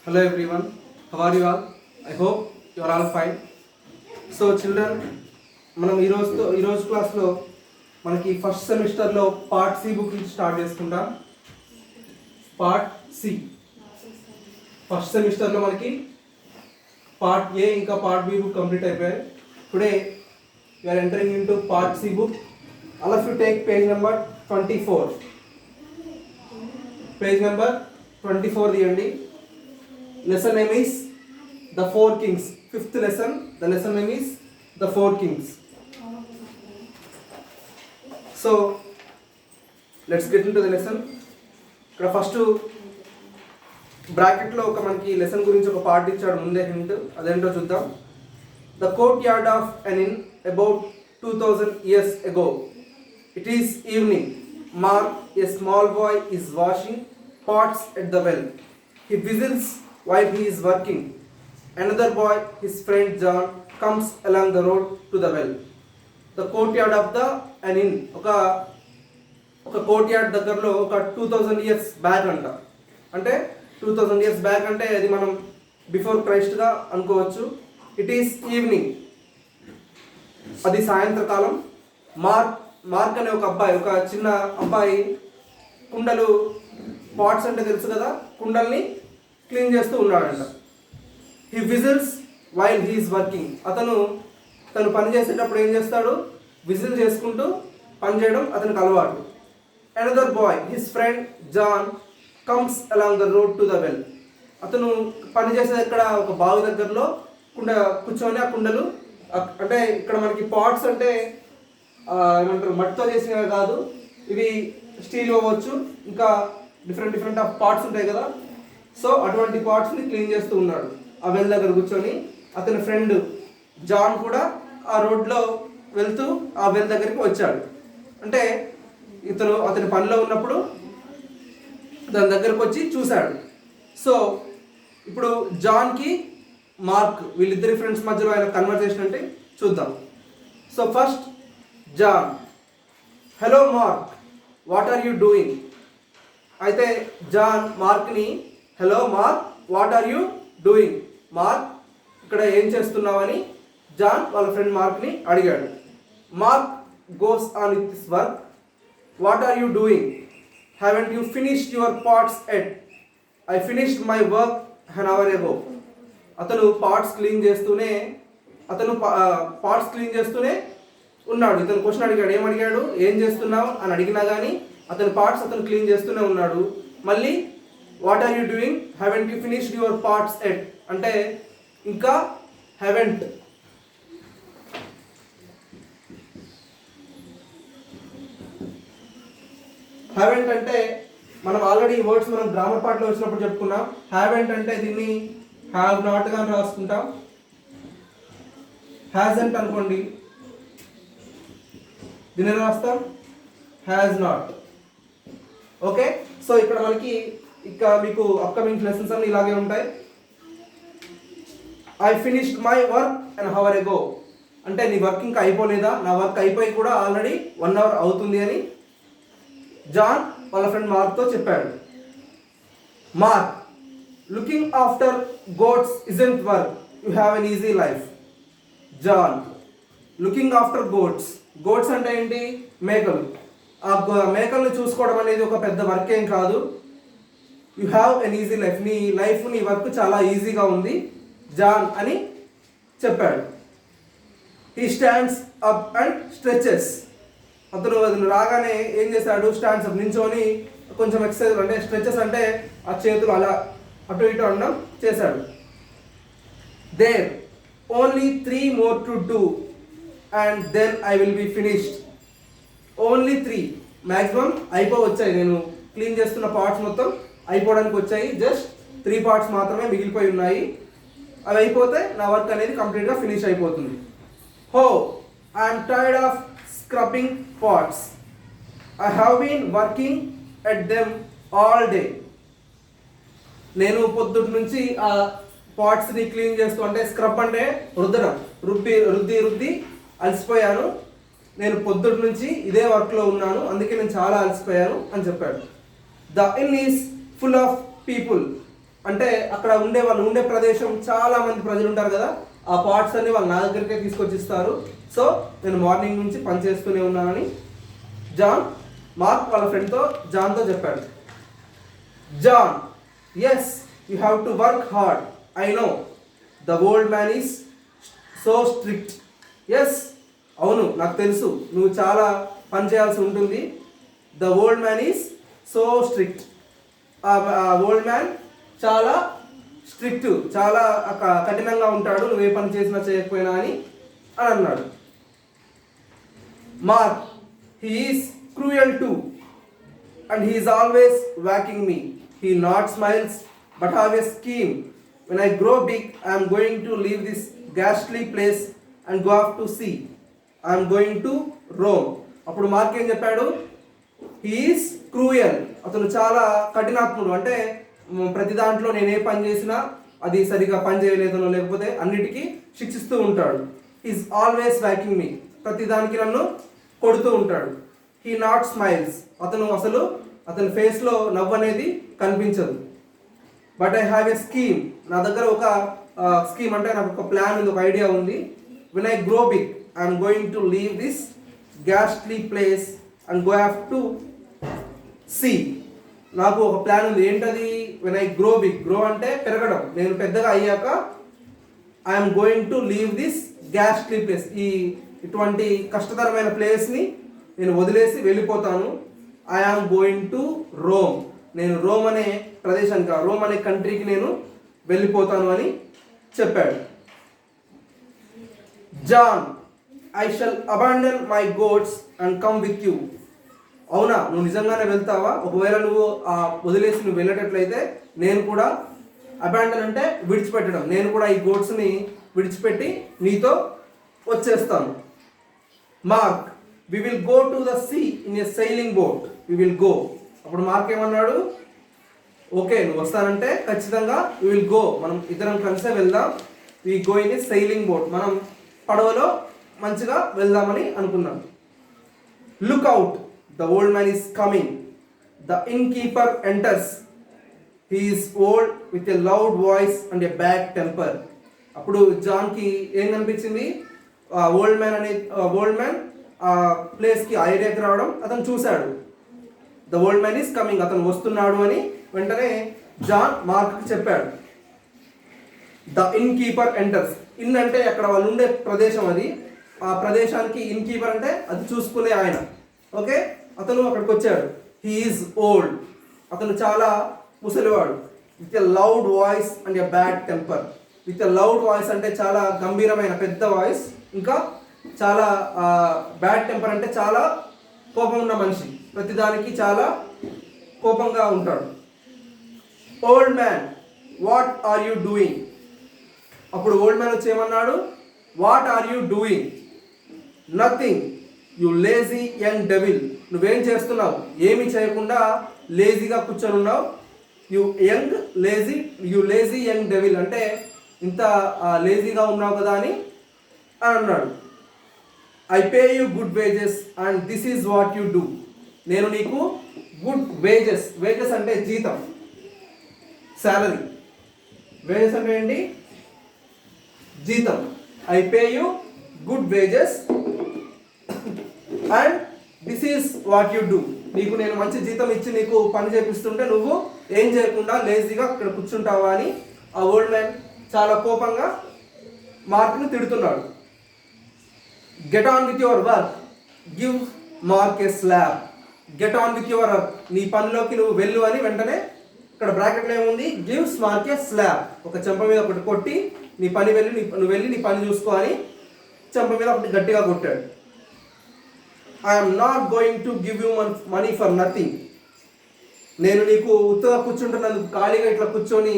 Hello everyone, how are you all? I hope you are all fine. So children, మనం ఈరోజు క్లాస్లో మనకి first సెమిస్టర్లో పార్ట్ సి బుక్ నుంచి స్టార్ట్ చేసుకుంటాం. పార్ట్ సి ఫస్ట్ సెమిస్టర్లో మనకి పార్ట్ ఏ ఇంకా పార్ట్ బి బుక్ కంప్లీట్ అయిపోయాయి. Today we are entering in to part C book. All of you take page number 24. Page number 24 తీయండి. Lesson name is The Four Kings. Fifth lesson, the lesson name is The Four Kings. So let's get into the lesson. ఇక్కడ first బ్రాకెట్లో ఒక మనకి lesson గురించి ఒక part ఇచ్చాడు, ముందే hint, అదేంటో చూద్దాం. The courtyard of an inn about 2000 years ago. It is evening. Mark, a small boy, is washing pots at the well. He whistles while he is working. Another boy, his friend John, comes along the road to the well. The courtyard of an inn. ఒక courtyard దగ్గరలో ఒక 2000 years back అంట. అంటే 2000 years back అంటే అది మనం before క్రైస్ట్గా అనుకోవచ్చు. It is evening, అది సాయంత్రకాలం. మార్క్ అనే ఒక అబ్బాయి, ఒక చిన్న అబ్బాయి కుండలు, పాట్స్ అంటే తెలుసు కదా, కుండల్ని క్లీన్ చేస్తూ ఉన్నాడంట. He whistles while he is working. తను పని చేసేటప్పుడు ఏం చేస్తాడు? విజిల్ చేసుకుంటూ పని చేయడం అతనికి అలవాటు. Another boy, his friend John, comes along the road to the well. అతను పని చేసేది ఎక్కడ? ఒక బావి దగ్గరలో కూర్చొని ఆ కుండలు, అంటే ఇక్కడ మనకి పాట్స్ అంటే ఏమంటారు, మట్టితో చేసినవి కాదు, ఇవి స్టీల్ అవ్వచ్చు, ఇంకా డిఫరెంట్ ఆఫ్ పార్ట్స్ ఉంటాయి కదా. సో అటువంటి పార్ట్స్ని క్లీన్ చేస్తూ ఉన్నాడు ఆ వెల్ దగ్గర కూర్చొని. అతని ఫ్రెండ్ జాన్ కూడా ఆ రోడ్లో వెళ్తూ ఆ వెల్ దగ్గరికి వచ్చాడు. అంటే అతని పనిలో ఉన్నప్పుడు దాని దగ్గరకు వచ్చి చూశాడు. సో ఇప్పుడు జాన్కి మార్క్, వీళ్ళిద్దరి ఫ్రెండ్స్ మధ్యలో ఆయన కన్వర్సేషన్ అంటే చూద్దాం. So first John, hello Mark, what are you doing? అయితే జాన్ మార్క్ని, hello Mark, what are you doing? Mark, ఇక్కడ ఏం చేస్తున్నావని జాన్ వాళ్ళ ఫ్రెండ్ మార్క్ని అడిగాడు. Mark goes on with this work. What are you doing? Haven't you finished your parts yet? I finished my work an hour ago. అతను parts clean చేస్తూనే ఉన్నాడు. ఇతను క్వశ్చన్ అడిగాడు, ఏమడిగాడు? ఏం చేస్తున్నావు అని అడిగినా కానీ అతని పార్ట్స్ అతను క్లీన్ చేస్తూనే ఉన్నాడు. మళ్ళీ what are you doing? Haven't you finished your parts at అంటే ఇంకా హ్యావెంట్. హ్యావెంట్ అంటే మనం ఆల్రెడీ ఈ వర్డ్స్ మనం గ్రామర్ పార్ట్లో వచ్చినప్పుడు చెప్పుకున్నాం. హ్యావెంట్ అంటే దీన్ని హ్యావ్ నాట్గా రాసుకుంటాం. హ్యాజంట్ అనుకోండి, దీన్ని రాస్తాం హ్యాజ్ నాట్. ఓకే, సో ఇక్కడ మనకి మీకు అప్కమింగ్ లెసన్స్ అన్ని ఇలాగే ఉంటాయి. I finished my work an hour ago అంటే నీ వర్క్ ఇంకా అయిపోలేదా? నా వర్క్ అయిపోయి కూడా ఆల్రెడీ 1 అవర్ అవుతుంది అని జాన్ వాళ్ళ ఫ్రెండ్ మార్క్తో చెప్పాడు. Mark, looking after goats isn't work, you have an easy life. John, looking after goats అంటే ఏంటి? మేకలు. ఆ మేకల్ని చూసుకోవడం అనేది ఒక పెద్ద వర్క్ ఏం కాదు. You have an easy life, నీ వర్క్ చాలా ఈజీగా ఉంది జాన్ అని చెప్పాడు. He stands up and stretches. అతను రాగానే ఏం చేశాడు? స్టాండ్స్ అప్, నించోని కొంచెం ఎక్సర్సైజ్, అంటే స్ట్రెచెస్ అంటే ఆ చేతులు అలా అటు ఇటు అనడం చేశాడు. There only 3 more to do and then I will be finished. Only 3, maximum అయిపోవచ్చాయి. నేను క్లీన్ చేస్తున్న పార్ట్స్ మొత్తం అయిపోవడానికి వచ్చాయి. జస్ట్ 3 పార్ట్స్ మాత్రమే మిగిలిపోయి ఉన్నాయి. అవి అయిపోతే నా వర్క్ అనేది కంప్లీట్గా ఫినిష్ అయిపోతుంది. Oh, I'm tired of scrubbing pots. I have been working at them all day. నేను పొద్దుటి నుంచి ఆ పాట్స్ని క్లీన్ చేస్తూ, అంటే స్క్రబ్ అంటే రుద్దడం, రుద్ది అలసిపోయాను. నేను పొద్దుటి నుంచి ఇదే వర్క్లో ఉన్నాను, అందుకే నేను చాలా అలసిపోయాను అని చెప్పాడు. The in is full of people. అంటే అక్కడ వాళ్ళు ఉండే ప్రదేశం చాలా మంది ప్రజలు ఉంటారు కదా, ఆ పార్ట్స్ అన్ని వాళ్ళు నా దగ్గరికే తీసుకొచ్చి ఇస్తారు. సో నేను మార్నింగ్ నుంచి పని చేస్తూనే ఉన్నానని మార్క్ వాళ్ళ ఫ్రెండ్తో జాన్తో చెప్పాడు. John, yes you have to work hard, I know the old man is so strict. Yes, అవును నాకు తెలుసు నువ్వు చాలా పని చేయాల్సి ఉంటుంది. The old man is so strict. Old man చాలా స్ట్రిక్ట్, చాలా కఠినంగా ఉంటాడు, నువ్వు ఏ పని చేసినా చేయకపోయినా అని అన్నాడు. Mark, he is cruel to and he is always whacking me. He not smiles but have a scheme. When I grow big, I am going to leave this ghastly place and go off to sea. I am going to Rome. అప్పుడు mark ఏం చెప్పాడు? He is cruel, అతను చాలా కఠినాత్ముడు. అంటే ప్రతి దాంట్లో నేను ఏ పని చేసినా అది సరిగా పని చేయలేదనో లేకపోతే అన్నిటికీ శిక్షిస్తూ ఉంటాడు. ఈజ్ ఆల్వేస్ వ్యాకింగ్ మీ, ప్రతి దానికి నన్ను కొడుతూ ఉంటాడు. హీ నాట్ స్మైల్స్, అతని ఫేస్లో నవ్వు అనేది కనిపించదు. But I have a scheme, నా దగ్గర ఒక స్కీమ్ అంటే నాకు ఒక ప్లాన్ ఉంది, ఒక ఐడియా ఉంది. When I grow big I'm going to leave this ghastly place and go have to sea. నాకు ఒక ప్లాన్ ఉంది. ఏంటది? When I grow big, grow అంటే పెరగడం, నేను పెద్దగా అయ్యాక I'm going to leave this ghastly place, ఇటువంటి కష్టతరమైన ప్లేస్ని నేను వదిలేసి వెళ్ళిపోతాను. I am going to Rome, నేను రోమ్ అనే ప్రదేశానికి, రోమ్ అనే కంట్రీకి నేను వెళ్ళిపోతాను అని చెప్పాడు. John, I shall abandon my గోడ్స్ and come with you. అవునా, నువ్వు నిజంగానే వెళ్తావా? ఒకవేళ నువ్వు వదిలేసి నువ్వు వెళ్ళేటట్లయితే నేను కూడా, అబాండన్ అంటే విడిచిపెట్టడం, నేను కూడా ఈ గోడ్స్ని విడిచిపెట్టి నీతో వచ్చేస్తాను. Mark, we will go to the sea in a sailing boat. We will go. అప్పుడు మార్క్ ఏమన్నాడు? ఓకే, నువ్వు వస్తానంటే ఖచ్చితంగా we will go, మనం ఇద్దరం కలిసే వెళ్దాం. we go in a sailing boat, మనం పడవలో మంచిగా వెళ్దామని అనుకున్నాం. Look out, the old man is coming. The innkeeper enters. He is old with a loud voice and a bad temper. అప్పుడు జాన్కి ఏం కనిపించింది? ఓల్డ్ మ్యాన్ ఆ ప్లేస్కి ఐడియాకి రావడం అతను చూశాడు. The old man is coming, అతను వస్తున్నాడు అని వెంటనే జాన్ మార్క్కి చెప్పాడు. The in keeper enters. In అంటే అక్కడ వాళ్ళు ఉండే ప్రదేశం, అది ఆ ప్రదేశానికి ఇన్ కీపర్ అంటే అది చూసుకునే ఆయన. ఓకే, అతను అక్కడికి వచ్చాడు. హీ ఈజ్ ఓల్డ్, అతను చాలా ముసలివాడు. With a loud voice and a bad temper. With a loud voice అంటే చాలా గంభీరమైన పెద్ద వాయిస్, ఇంకా చాలా బ్యాడ్ టెంపర్ అంటే చాలా కోపం ఉన్న మనిషి, ప్రతిదానికి చాలా కోపంగా ఉంటాడు. Old man, what are you doing? అప్పుడు ఓల్డ్ మ్యాన్ వచ్చి ఏమన్నాడు? What are you doing? Nothing, you lazy young devil. నువ్వేం చేస్తున్నావు? ఏమీ చేయకుండా లేజీగా కూర్చొని ఉన్నావు. యు లేజీ యంగ్ డెవిల్ అంటే ఇంత లేజీగా ఉన్నావు కదా అని అన్నాడు. I pay you good wages and this is what you do. నేను నీకు గుడ్ వేజెస్, వేజెస్ అంటే జీతం, శాలరీ. వేజెస్ అంటే ఏంటి? జీతం. I pay you good wages and this is what you do. నీకు నేను మంచి జీతం ఇచ్చి నీకు పని చేపిస్తుంటే నువ్వు ఏం చేయకుండా లేజీగా ఇక్కడ కూర్చుంటావా అని ఆ ఓల్డ్ మ్యాన్ చాలా కోపంగా మార్క్ని తిడుతున్నాడు. Get on with your work, give Mark a slab. Get on with your work, నీ పనిలోకి నువ్వు వెళ్ళు అని వెంటనే ఇక్కడ బ్రాకెట్లో ఏముంది? Gives Mark a slab. ఒక చెంప మీద ఒకటి కొట్టి నువ్వు వెళ్ళి నీ పని చూసుకో అని చెంప మీద ఒకటి గట్టిగా కొట్టాడు. I'm not going to give you money for nothing. నేను నీకు ఉత్తగా కూర్చుంటున్నందుకు, ఖాళీగా ఇట్లా కూర్చొని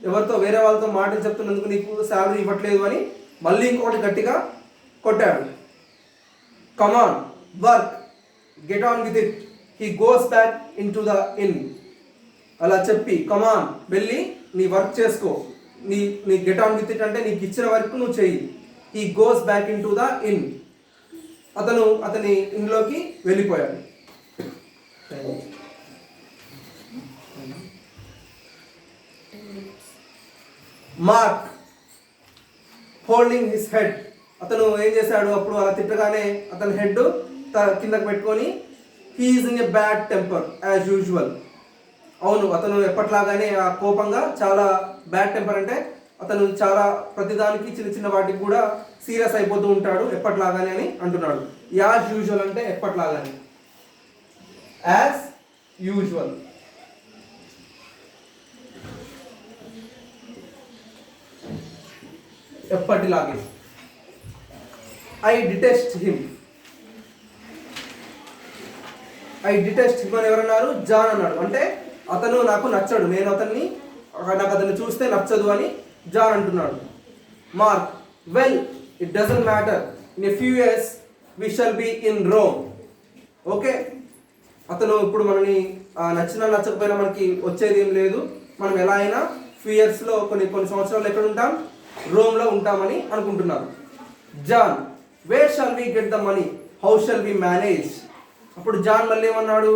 ఎవరితో వేరే వాళ్ళతో మాటలు చెప్తున్నందుకు నీకు శాలరీ ఇవ్వట్లేదు అని మళ్ళీ ఇంకొకటి గట్టిగా కొట్టాడు. Come on, work, get on with it. He goes back in to the in. అలా చెప్పి కమాన్, వెళ్ళి నీ వర్క్ చేసుకో. నీ గెట్ ఆన్ విత్ ఇట్ అంటే నీకు ఇచ్చిన వర్క్ నువ్వు చెయ్యి. He goes back in to the in. అతని ఇంట్లోకి వెళ్ళిపోయాడు. Thank you. Mark holding his head, అతను ఏం చేశాడు అప్పుడు అలా తిట్టగానే అతని హెడ్ కిందకు పెట్టుకొని he is in a bad temper as usual. అవును, అతను ఎప్పట్లాగానే ఆ కోపంగా చాలా బ్యాడ్ టెంపర్ అంటే అతను చాలా ప్రతిదానికి చిన్న చిన్న వాటికి కూడా సీరియస్ అయిపోతూ ఉంటాడు ఎప్పట్లాగానే అని అంటున్నాడు. యాజ్ యూజువల్ అంటే ఎప్పట్లాగానే, యాజ్ యూజువల్. ఎప్పటిలాగే. I detest him. I detest him అని ఎవరన్నారు? జాన్ అన్నాడు. అంటే అతను నాకు నచ్చడు, నాకు అతన్ని చూస్తే నచ్చదు అని జాన్ అంటున్నాడు. Mark well it doesn't matter, in a few years we shall be in Rome. Okay, అతను ఇప్పుడు మనని నచ్చకపోయినా మనకి వచ్చేది ఏం లేదు, మనం ఎలా అయినా ఫ్యూ ఇయర్స్లో కొన్ని సంవత్సరాలు ఎక్కడ ఉంటాం? రోమ్లో ఉంటామని అనుకుంటున్నారు. John where shall we get the money, how shall we manage. అప్పుడు జాన్ మళ్ళీ ఏమన్నాడు?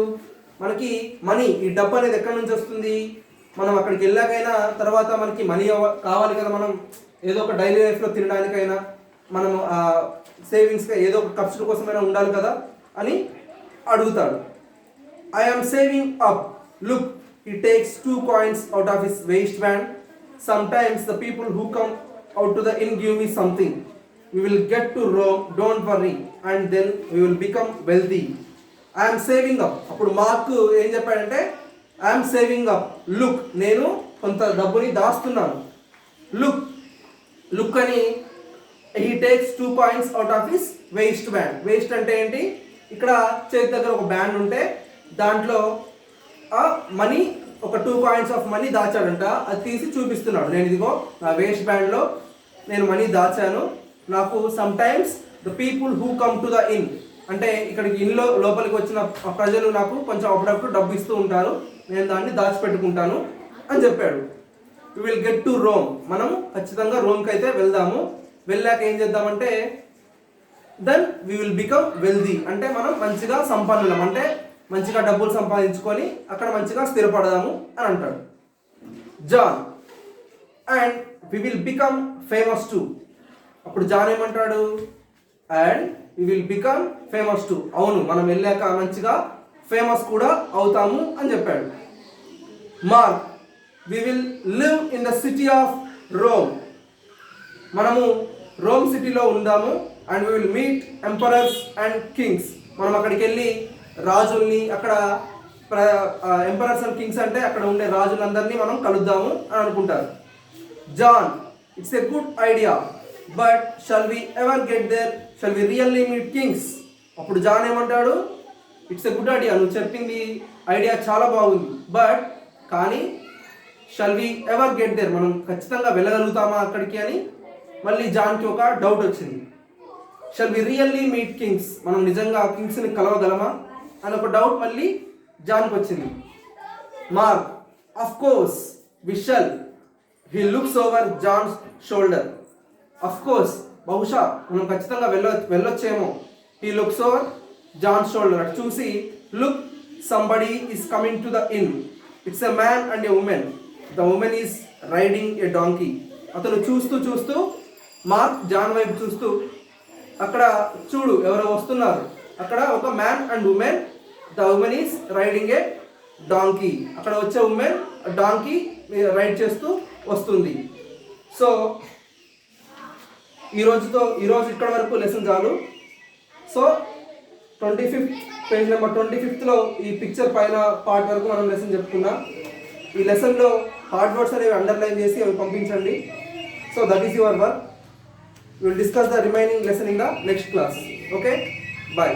మనకి మనీ, ఈ డబ్బు అనేది ఎక్కడి నుంచి వస్తుంది? మనం అక్కడికి వెళ్ళాకైనా తర్వాత మనకి మనీ కావాలి కదా, మనం ఏదో ఒక డైలీ లైఫ్లో తినడానికైనా మనం సేవింగ్స్గా ఏదో ఒక ఖర్చుల కోసమైనా ఉండాలి కదా అని అడుగుతాడు. I am saving up, look he takes 2 coins out of his waistband. Sometimes the people who come out to the inn give me something. We will get to Rome, don't worry, and then we will become wealthy. I am saving up. అప్పుడు mark ఏం చెప్పాడంటే I am saving up, look, నేను కొంత డబ్బుని దాస్తున్నాను. Look అని he takes 2 coins out of his waistband. Waste అంటే ఏంటి? ఇక్కడ చేతి దగ్గర ఒక బ్యాండ్ ఉంటే దాంట్లో మనీ, ఒక 2 coins ఆఫ్ మనీ దాచాడంట. అది తీసి చూపిస్తున్నాడు, నేను ఇదిగో నా వేస్ట్ బ్యాండ్లో నేను మనీ దాచాను. నాకు some times the people who come to the in, అంటే ఇక్కడికి ఇన్లో లోపలికి వచ్చిన ప్రజలు నాకు కొంచెం అప్పుడప్పుడు డబ్బు ఇస్తూ ఉంటారు, నేను దాన్ని దాచిపెట్టుకుంటాను అని చెప్పాడు. We will get to Rome, మనం ఖచ్చితంగా రోమ్కి అయితే వెళ్దాము. వెళ్ళాక ఏం చేద్దామంటే then we will become wealthy, అంటే మనం మంచిగా సంపన్నులం, అంటే మంచిగా డబ్బులు సంపాదించుకొని అక్కడ మంచిగా స్థిరపడదాము అని అంటాడు John. And we will become famous too. అప్పుడు జాన్ ఏమంటాడు? And we will become famous too, అవును మనం వెళ్ళాక మంచిగా ఫేమస్ కూడా అవుతాము అని చెప్పాడు. Mark we will live in the city of Rome, మనము రోమ్ సిటీలో ఉందాము. And we will meet emperors and kings, మనం అక్కడికి వెళ్ళి రాజుల్ని, అక్కడ ఎంపరర్స్ అండ్ కింగ్స్ అంటే అక్కడ ఉండే రాజులందరినీ మనం కలుద్దాము అని అనుకుంటారు. John it's a good idea, but shall we ever get there, shall we really meet kings. అప్పుడు జాన్ ఏమంటాడు? ఇట్స్ ఎ గుడ్ ఐడియా, నువ్వు చెప్పింది ఐడియా చాలా బాగుంది, బట్ కానీ shall we ever get there, మనం ఖచ్చితంగా వెళ్ళగలుగుతామా అక్కడికి అని మళ్ళీ జాన్కి ఒక డౌట్ వచ్చింది. Shall we really meet kings, మనం నిజంగా కింగ్స్ని కలవగలమా అని ఒక డౌట్ మళ్ళీ జాన్కి వచ్చింది. Mark of course we shall, he looks over John's shoulder. Of course, బహుశా మనం ఖచ్చితంగా వెళ్ళొచ్చేమో. He looks over John's shoulder, అటు చూసి look somebody is coming to the inn, it's a man and a woman, the woman is riding a donkey. అతను చూస్తూ mark John వైపు చూస్తూ, అక్కడ చూడు ఎవరో వస్తున్నారు, అక్కడ ఒక man and women, the woman is riding A donkey, అక్కడ వచ్చే ఉమెన్ డాంకీ రైడ్ చేస్తూ వస్తుంది. సో ఈరోజు ఇక్కడ వరకు లెసన్ చాలు. సో 25th పేజ్ నెంబర్ 25లో ఈ పిక్చర్ పైన పార్ట్ వరకు మనం లెసన్ చెప్పుకున్నాం. ఈ లెసన్లో హార్డ్ వర్డ్స్ అనేవి అండర్లైన్ చేసి అవి పంపించండి. So that is your work. We will discuss the remaining lesson in the next class. Okay? Bye.